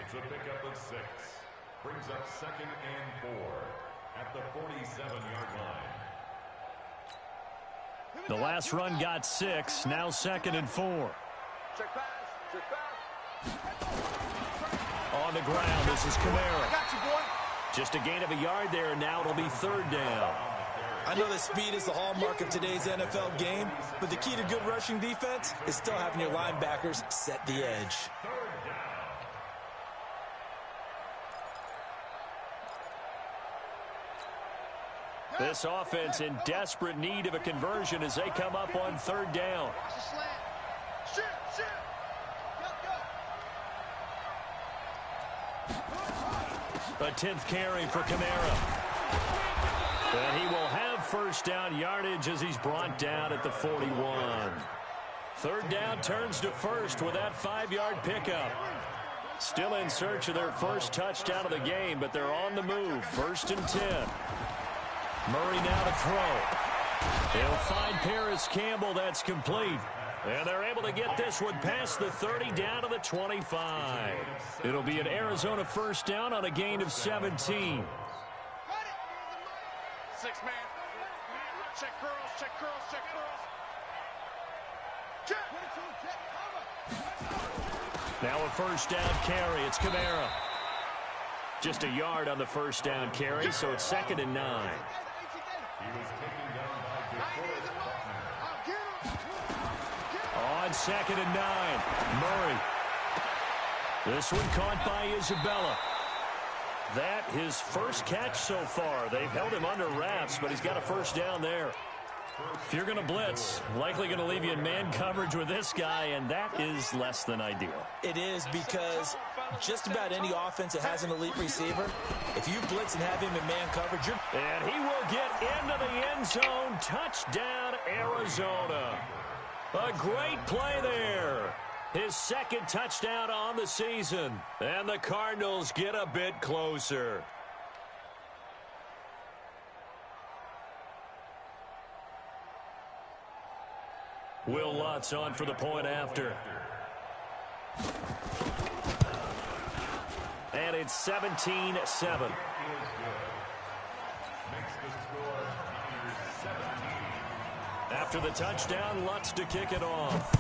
It's a pickup of 6. Brings up 2nd and 4 at the 47-yard line. The last run got 6. Now 2nd and 4. Check pass. Check pass. On the ground, this is Kamara. I got you, boy. Just a gain of a yard there, and now it'll be 3rd down. I know that speed is the hallmark of today's NFL game, but the key to good rushing defense is still having your linebackers set the edge. This offense in desperate need of a conversion as they come up on 3rd down. A 10th carry for Kamara. And he will have 1st down yardage as he's brought down at the 41. 3rd down turns to 1st with that 5-yard pickup. Still in search of their first touchdown of the game, but they're on the move. 1st and 10. Murray now to throw. He'll find Paris Campbell. That's complete. And they're able to get this one past the 30 down to the 25. It'll be an Arizona 1st down on a gain of 17. 6-man. Check girls, check girls, check girls. Check. Now a 1st down carry. It's Kamara. Just a yard on the 1st down carry, so it's 2nd and 9. On 2nd and 9, Murray. This one caught by Isabella. That his first catch so far. They've held him under wraps, but he's got a 1st down there. If you're going to blitz, likely going to leave you in man coverage with this guy, and that is less than ideal. It is, because just about any offense that has an elite receiver, if you blitz and have him in man coverage, and he will get into the end zone. Touchdown, Arizona. A great play there. His 2nd touchdown on the season. And the Cardinals get a bit closer. Will Lutz on for the point after. And it's 17-7. After the touchdown, Lutz to kick it off.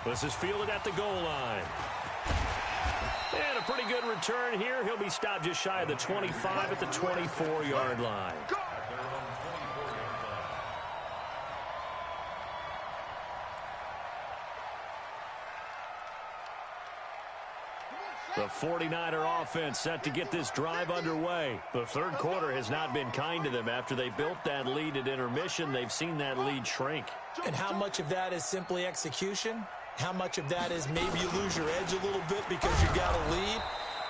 This is fielded at the goal line. And a pretty good return here. He'll be stopped just shy of the 25 at the 24-yard line. The 49er offense set to get this drive underway. The 3rd quarter has not been kind to them. After they built that lead at intermission, they've seen that lead shrink. And how much of that is simply execution? How much of that is maybe you lose your edge a little bit because you got a lead?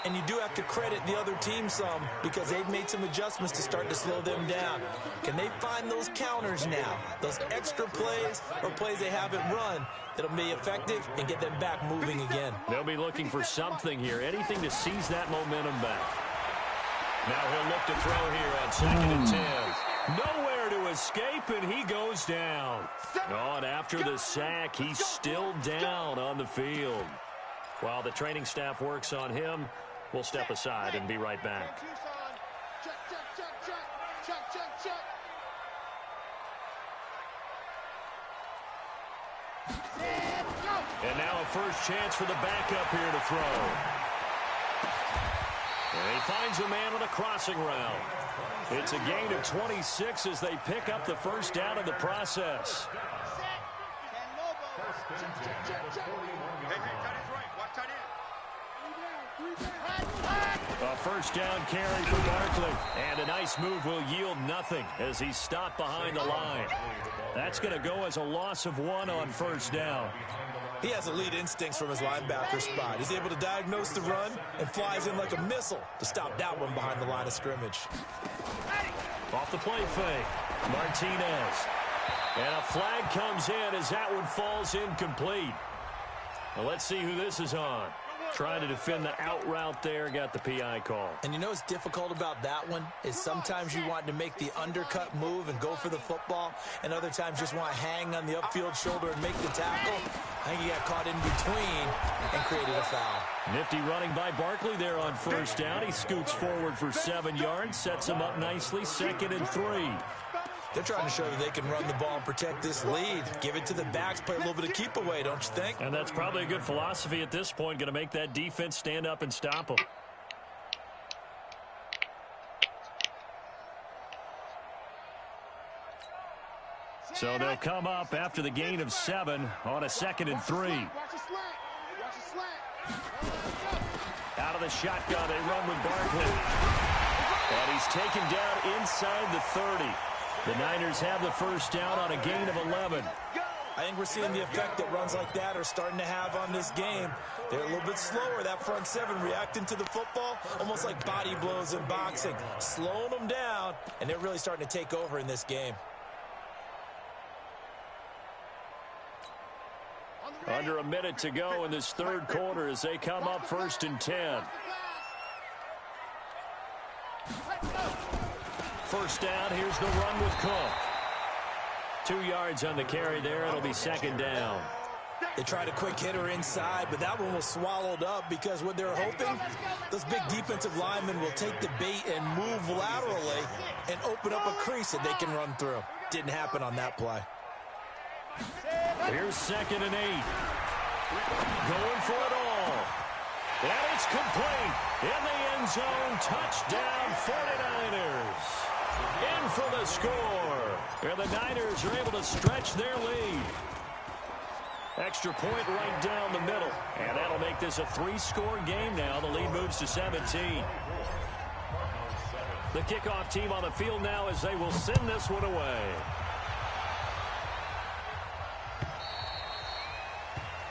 And you do have to credit the other team some, because they've made some adjustments to start to slow them down. Can they find those counters now, those extra plays or plays they haven't run that'll be effective and get them back moving again? They'll be looking for something here, anything to seize that momentum back. Now he'll look to throw here on 2nd and 10. Nowhere to escape, and he goes down. Oh, and after the sack, he's still down on the field. While the training staff works on him, we'll step aside and be right back. And now a first chance for the backup here to throw. And he finds a man on a crossing route. It's a gain of 26 as they pick up the 1st down in the process. A 1st down carry for Barkley. And a nice move will yield nothing as he's stopped behind the line. That's going to go as a loss of 1 on 1st down. He has elite instincts from his linebacker spot. He's able to diagnose the run and flies in like a missile to stop that one behind the line of scrimmage. Off the play fake, Martinez. And a flag comes in as that one falls incomplete. Well, let's see who this is on. Trying to defend the out route there, got the PI call. And you know what's difficult about that one is sometimes you want to make the undercut move and go for the football, and other times just want to hang on the upfield shoulder and make the tackle. I think he got caught in between and created a foul. Nifty running by Barkley there on first down. He scoots forward for 7 yards, sets him up nicely, 2nd and 3. They're trying to show that they can run the ball and protect this lead. Give it to the backs, play a little bit of keep away, don't you think? And that's probably a good philosophy at this point, going to make that defense stand up and stop them. So they'll come up after the gain of 7 on a 2nd and 3. Out of the shotgun, they run with Barkley. And he's taken down inside the 30. The Niners have the first down on a gain of 11. I think we're seeing the effect that runs like that are starting to have on this game. They're a little bit slower, that front 7, reacting to the football, almost like body blows in boxing, slowing them down, and they're really starting to take over in this game. Under a minute to go in this 3rd quarter as they come up 1st and 10. First down, here's the run with Cook. 2 yards on the carry there. It'll be 2nd down. They tried a quick hitter inside, but that one was swallowed up because what they're hoping, those big defensive linemen will take the bait and move laterally and open up a crease that they can run through. Didn't happen on that play. Here's 2nd and 8. Going for it all. And it's complete. In the end zone, touchdown 49ers. In for the score. And the Niners are able to stretch their lead. Extra point right down the middle. And that'll make this a 3-score game now. The lead moves to 17. The kickoff team on the field now as they will send this one away.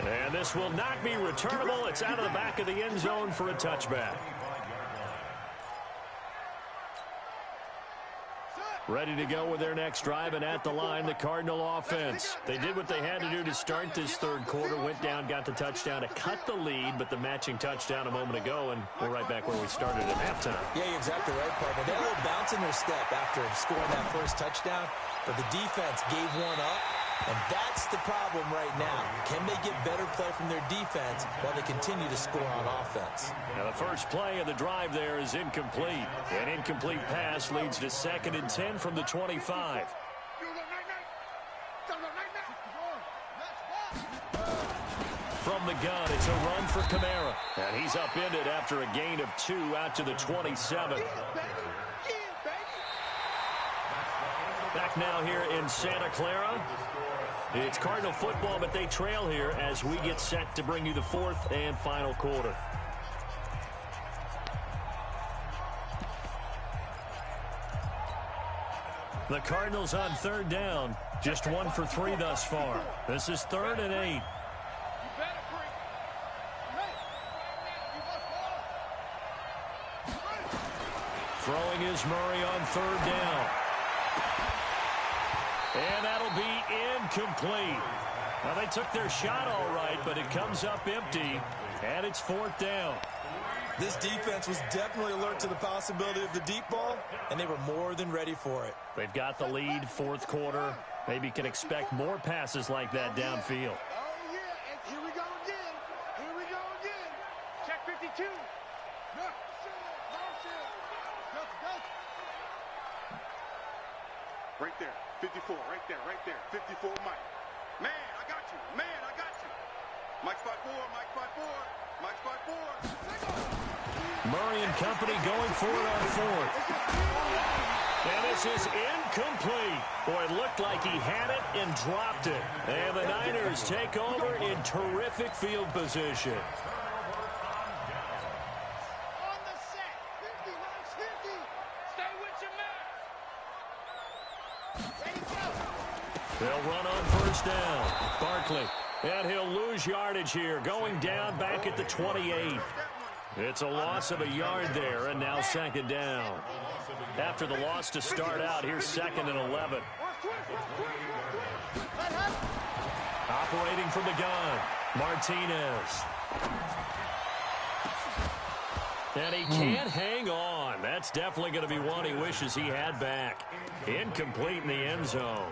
And this will not be returnable. It's out of the back of the end zone for a touchback. Ready to go with their next drive, and at the line, the Cardinal offense. They did what they had to do to start this 3rd quarter, went down, got the touchdown to cut the lead, but the matching touchdown a moment ago, and we're right back where we started at halftime. Yeah, you're exactly right, partner. They had a little bounce in their step after scoring that first touchdown, but the defense gave one up, and that's the problem right now. Can they get better play from their defense while they continue to score on offense? Now the first play of the drive there is incomplete. An incomplete pass leads to 2nd and 10 from the 25. From the gun, it's a run for Kamara. And he's upended after a gain of 2 out to the 27. Back now here in Santa Clara. It's Cardinal football, but they trail here as we get set to bring you the 4th and final quarter. The Cardinals on 3rd down. Just 1 for 3 thus far. This is 3rd and 8. Throwing is Murray on 3rd down. And that'll be incomplete. Now, they took their shot all right, but it comes up empty, and it's 4th down. This defense was definitely alert to the possibility of the deep ball, and they were more than ready for it. They've got the lead, 4th quarter. Maybe can expect more passes like that downfield. Oh, yeah, and here we go again. Here we go again. Check 52. Right there, 54, right there, 54, Mike. Man, I got you, man, I got you. Mike's 5'4", Mike's 5'4", Mike's 5'4". Murray and company going for it on 4th. And this is incomplete. Boy, it looked like he had it and dropped it. And the Niners take over in terrific field position. On the set, 50, Mike's 50. Stay with your man. Ready, go. They'll run on 1st down. Barkley. And he'll lose yardage here. Going down back at the 28. It's a loss of a yard there, and now 2nd down. After the loss to start out, here's 2nd and 11. Operating from the gun, Martinez. And he can't hang on. That's definitely going to be one he wishes he had back. Incomplete in the end zone.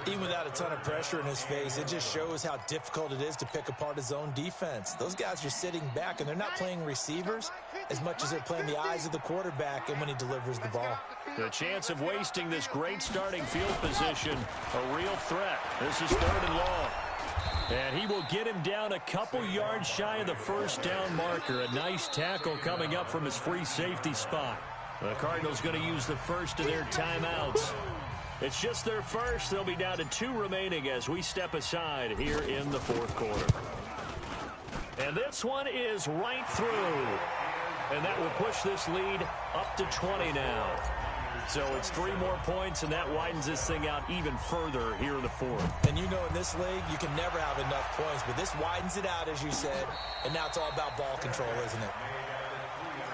Even without a ton of pressure in his face, it just shows how difficult it is to pick apart his own defense. Those guys are sitting back, and they're not playing receivers as much as they're playing the eyes of the quarterback and when he delivers the ball. The chance of wasting this great starting field position, a real threat. This is 3rd and long. And he will get him down a couple yards shy of the first down marker. A nice tackle coming up from his free safety spot. The Cardinals going to use the first of their timeouts. It's just their first. They'll be down to 2 remaining as we step aside here in the 4th quarter. And this one is right through. And that will push this lead up to 20 now. So it's 3 more points, and that widens this thing out even further here in the 4th. And you know in this league, you can never have enough points, but this widens it out, as you said, and now it's all about ball control, isn't it?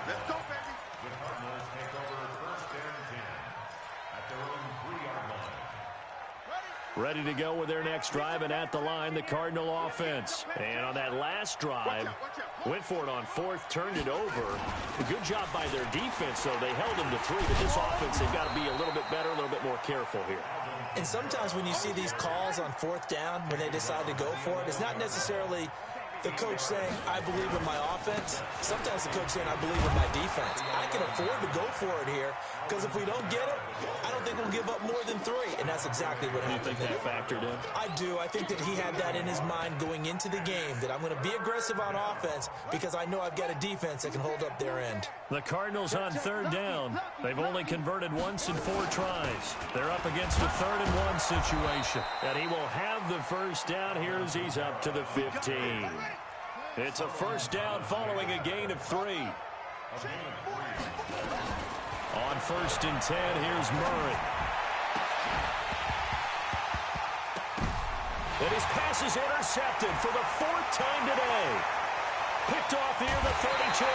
Let's go, baby. The Cardinals take over 1st and 10 at their own 3-yard line. Ready to go with their next drive, and at the line, the Cardinal offense. And on that last drive, went for it on 4th, turned it over. A good job by their defense, though. They held them to 3, but this offense, they've got to be a little bit better, a little bit more careful here. And sometimes when you see these calls on 4th down, when they decide to go for it, it's not necessarily the coach saying, I believe in my offense. Sometimes the coach saying, I believe in my defense. I can afford to go for it here, because if we don't get it, I don't think we'll give up more than 3. And that's exactly what happened. You think that factored in? I do. I think that he had that in his mind going into the game, that I'm going to be aggressive on offense because I know I've got a defense that can hold up their end. The Cardinals on 3rd down. They've only converted once in 4 tries. They're up against a 3rd and 1 situation. And he will have the first down here as he's up to the 15. It's a first down following a gain of 3. On 1st and 10, here's Murray. And his pass is intercepted for the 4th time today. Picked off near the 32.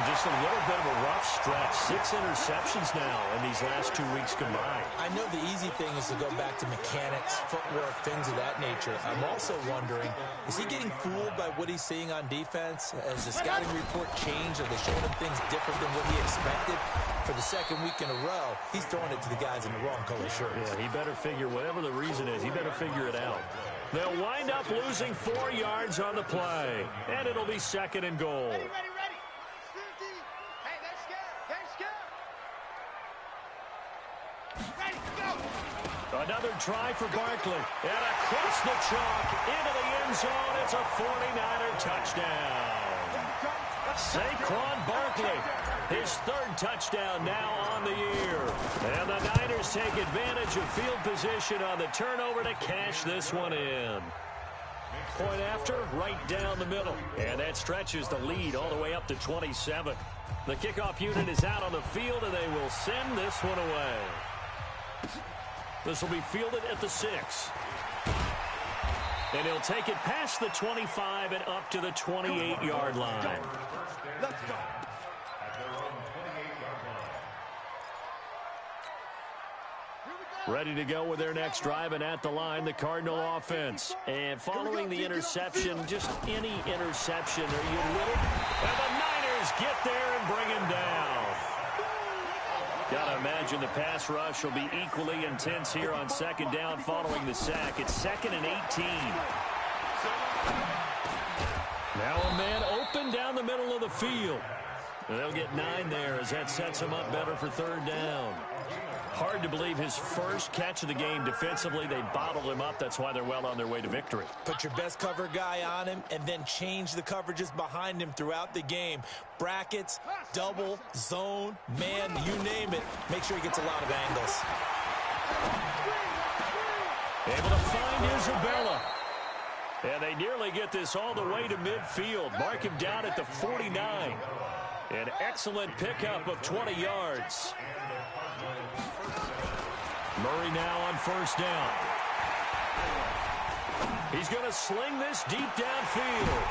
Just a little bit of a rough stretch. 6 interceptions now in these last 2 weeks combined. I know the easy thing is to go back to mechanics, footwork, things of that nature. I'm also wondering, is he getting fooled by what he's seeing on defense? Has the scouting report changed? Are they showing him things different than what he expected? For the 2nd week in a row, he's throwing it to the guys in the wrong color shirts. Yeah, he better figure, whatever the reason is, he better figure it out. They'll wind up losing 4 yards on the play, and it'll be 2nd and goal. Ready. Another try for Barkley. And across the chalk into the end zone. It's a 49er touchdown. Saquon Barkley, his 3rd touchdown now on the year. And the Niners take advantage of field position on the turnover to cash this one in. Point after, right down the middle. And that stretches the lead all the way up to 27. The kickoff unit is out on the field, and they will send this one away. This will be fielded at the 6. And he'll take it past the 25 and up to the 28-yard line. Let's go. Ready to go with their next drive, and at the line, the Cardinal offense. And following the interception, just any interception, are you with it? And the Niners get there and bring him down. Gotta imagine the pass rush will be equally intense here on 2nd down following the sack. It's 2nd and 18. Now a man open down the middle of the field. And they'll get 9 there as that sets him up better for 3rd down. Hard to believe his first catch of the game defensively. They bottled him up. That's why they're well on their way to victory. Put your best cover guy on him and then change the coverages behind him throughout the game. Brackets, double, zone, man, you name it. Make sure he gets a lot of angles. Able to find Isabella. And they nearly get this all the way to midfield. Mark him down at the 49. An excellent pickup of 20 yards. Murray now on 1st down. He's going to sling this deep downfield.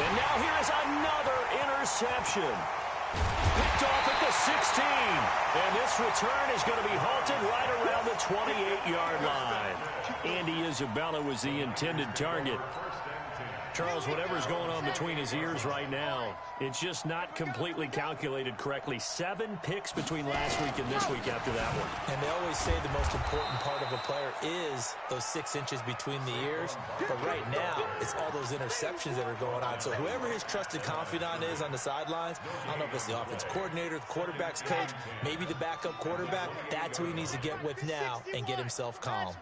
And now here is another interception. Picked off at the 16. And this return is going to be halted right around the 28-yard line. Andy Isabella was the intended target. Charles, whatever's going on between his ears right now, it's just not completely calculated correctly. 7 picks between last week and this week after that one. And they always say the most important part of a player is those 6 inches between the ears. But right now, it's all those interceptions that are going on. So whoever his trusted confidant is on the sidelines, I don't know if it's the offense coordinator, the quarterback's coach, maybe the backup quarterback, that's who he needs to get with now and get himself calm.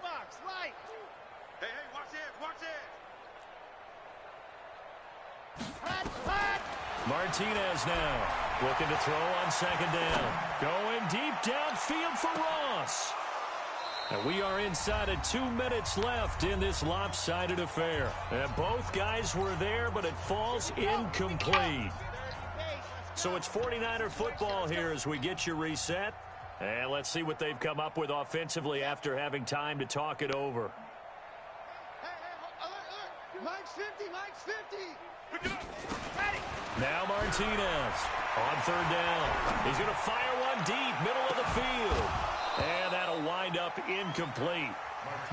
Hey, watch this, watch this. Martinez now looking to throw on 2nd down. Going deep downfield for Ross. And we are inside of 2 minutes left in this lopsided affair. And both guys were there, but it falls incomplete. So it's 49er football here as we get you reset. And let's see what they've come up with offensively after having time to talk it over. Mike's 50, Mike's 50. Now Martinez on 3rd down. He's going to fire one deep, middle of the field. And that'll wind up incomplete.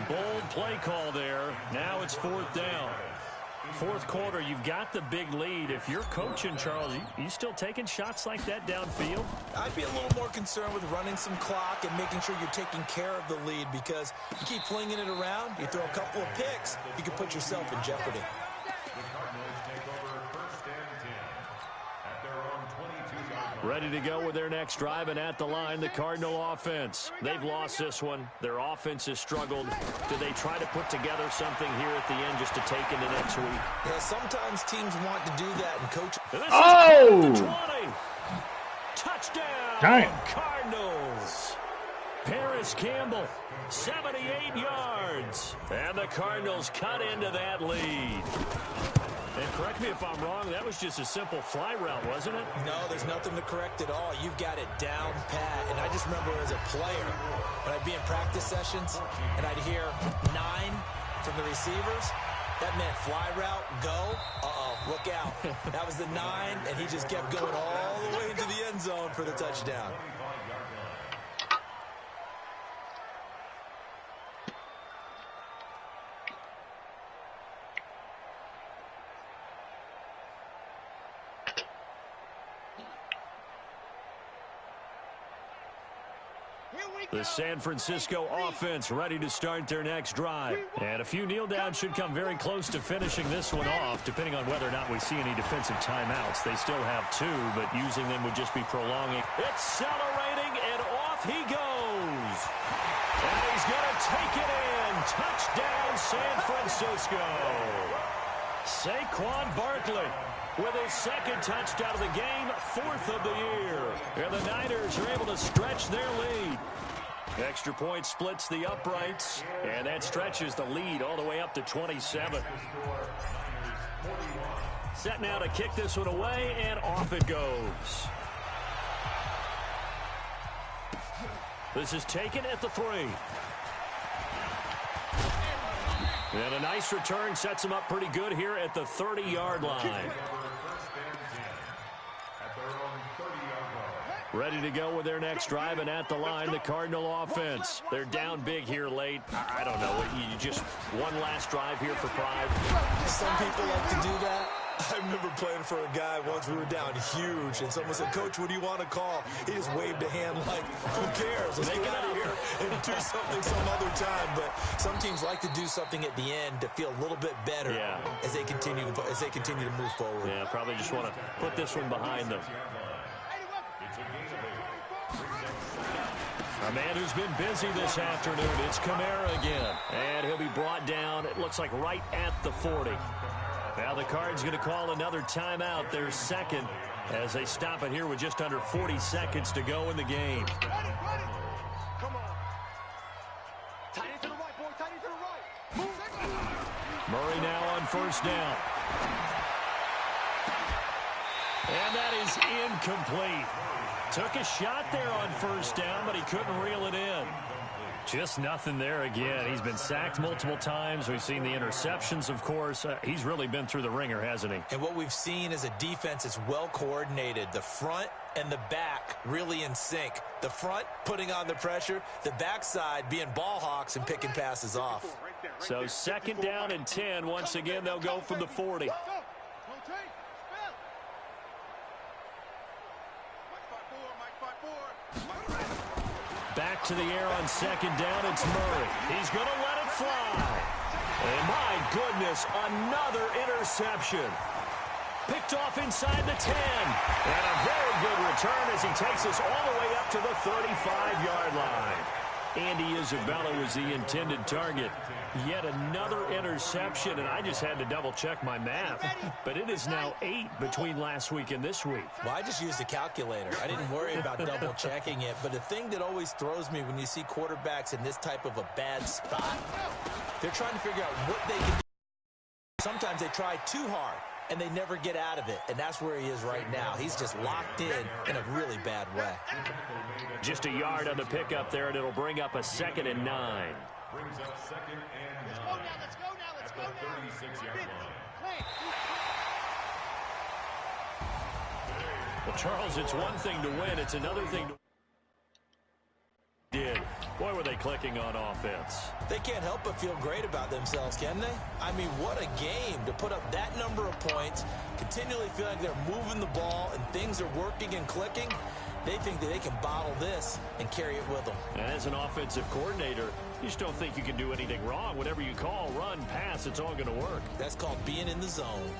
Bold play call there. Now it's 4th down. 4th quarter, you've got the big lead. If you're coaching, Charles, you still taking shots like that downfield? I'd be a little more concerned with running some clock and making sure you're taking care of the lead, because you keep flinging it around, you throw a couple of picks, you can put yourself in jeopardy. Ready to go with their next drive, and at the line, the Cardinal offense. They've lost this one. Their offense has struggled. Do they try to put together something here at the end just to take into next week? Yeah, sometimes teams want to do that, and coach. Oh! 20. Touchdown, Giant. Cardinals. Paris Campbell, 78 yards. And the Cardinals cut into that lead. And correct me if I'm wrong, that was just a simple fly route, wasn't it? No, there's nothing to correct at all. You've got it down pat. And I just remember as a player, when I'd be in practice sessions and I'd hear 9 from the receivers, that meant fly route, go, look out. That was the 9, and he just kept going all the way into the end zone for the touchdown. The San Francisco offense ready to start their next drive. And a few kneel downs should come very close to finishing this one off, depending on whether or not we see any defensive timeouts. They still have 2, but using them would just be prolonging. Accelerating, and off he goes. And he's going to take it in. Touchdown, San Francisco. Saquon Barkley with his 2nd touchdown of the game, 4th of the year. And the Niners are able to stretch their lead. Extra point splits the uprights, and that stretches the lead all the way up to 27. Set now to kick this one away, and off it goes. This is taken at the 3. And a nice return sets him up pretty good here at the 30-yard line. Ready to go with their next drive, and at the line, the Cardinal offense. They're down big here late. I don't know. You just one last drive here for pride. Some people like to do that. I remember playing for a guy once. We were down huge, and someone said, "Coach, what do you want to call?" He just waved a hand like, "Who cares? Let's get out of here and do something some other time." But some teams like to do something at the end to feel a little bit better as they continue to move forward. Yeah, probably just want to put this one behind them. A man who's been busy this afternoon, it's Kamara again. And he'll be brought down, it looks like right at the 40. Now the Cards going to call another timeout, their 2nd, as they stop it here with just under 40 seconds to go in the game. Come on. Tight end to the right, boy. Tight end to the right. Murray now on 1st down. And that is incomplete. Took a shot there on 1st down, but he couldn't reel it in. Just nothing there again. He's been sacked multiple times. We've seen the interceptions, of course. He's really been through the ringer, hasn't he? And what we've seen is a defense that's well coordinated. The front and the back really in sync. The front putting on the pressure, the backside being ball hawks and picking passes off. So second down and 10. Once again, they'll go from the 40. Back to the air on second down, it's Murray. He's going to let it fly. And my goodness, another interception. Picked off inside the 10. And a very good return as he takes us all the way up to the 35-yard line. Andy Isabella was the intended target. Yet another interception, and I just had to double-check my math. But it is now 8 between last week and this week. Well, I just used a calculator. I didn't worry about double-checking it. But the thing that always throws me when you see quarterbacks in this type of a bad spot, they're trying to figure out what they can do. Sometimes they try too hard, and they never get out of it. And that's where he is right now. He's just locked in a really bad way. Just a yard on the pickup there, and it'll bring up a 2nd and 9. Brings up 2nd and 9. Let's go now. At the 36-yard line. Well, Charles, it's one thing to win. It's another thing to did. Boy, were they clicking on offense. They can't help but feel great about themselves, can they? I mean, what a game to put up that number of points, continually feel like they're moving the ball and things are working and clicking. They think that they can bottle this and carry it with them. And as an offensive coordinator, you just don't think you can do anything wrong. Whatever you call, run, pass, it's all going to work. That's called being in the zone.